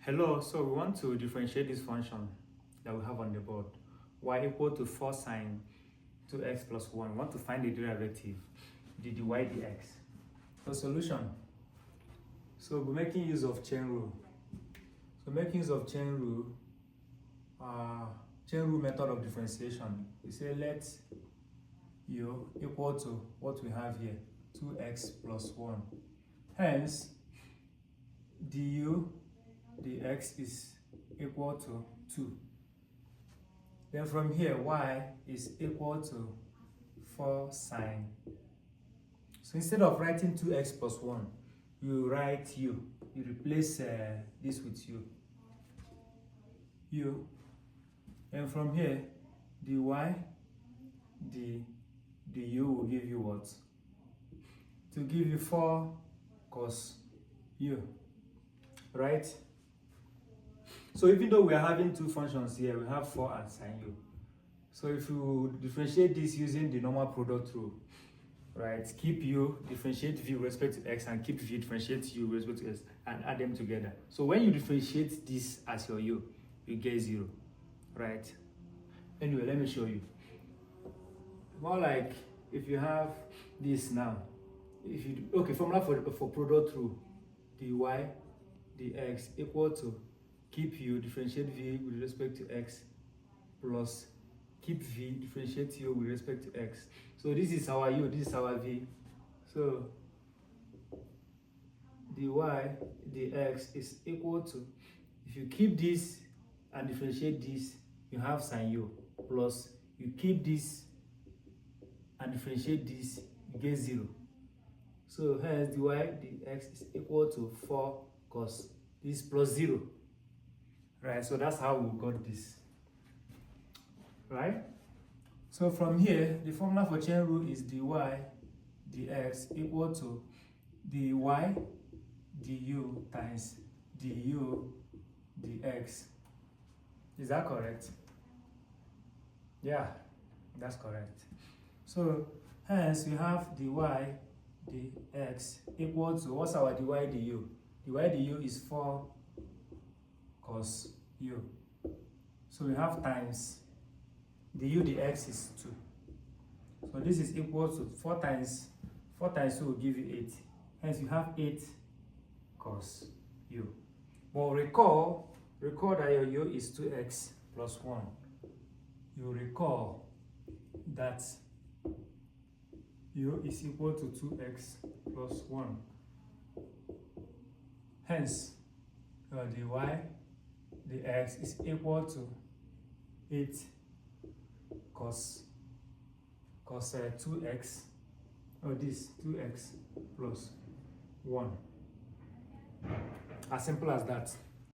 Hello, so we want to differentiate this function that we have on the board. Y equal to 4 sine 2x plus 1. We want to find the derivative, the dy dx. So solution. So we're making use of chain rule. So making use of chain rule method of differentiation. We say let u equal to what we have here, 2x plus 1. Hence, du dx is equal to 2. Then from here, y is equal to 4 sine. So instead of writing 2x plus 1, you write u. You replace this with u. And from here, dy du will give you what? To give you 4 cos u, right? So even though we are having two functions here, we have 4 and sine u. So if you differentiate this using the normal product rule, right? Keep u, differentiate v with respect to x, and keep v, differentiate u with respect to x, and add them together. So when you differentiate this as your u, you get 0, right? Anyway, let me show you. More like if you have this now, if you formula for product rule, dy dx equal to keep u, differentiate v with respect to x, plus keep v, differentiate u with respect to x. So this is our u, this is our v. So dy dx is equal to, if you keep this and differentiate this, you have sine u, plus you keep this and differentiate this, you get 0. So hence dy dx is equal to 4 cos this plus 0. Right, so that's how we got this. Right? So from here, the formula for chain rule is dy dx equal to dy du times du dx. Is that correct? Yeah, that's correct. So hence we have dy dx equal to, what's our dy du? Dy du is 4 cos u. So we have times du dx is 2. So this is equal to 4 times 2 will give you 8. Hence you have 8 cos u. But recall that your u is 2x plus 1. You recall that u is equal to 2x plus 1. Hence, your dy dx is equal to 8 cos 2x, or this 2x plus 1. As simple as that.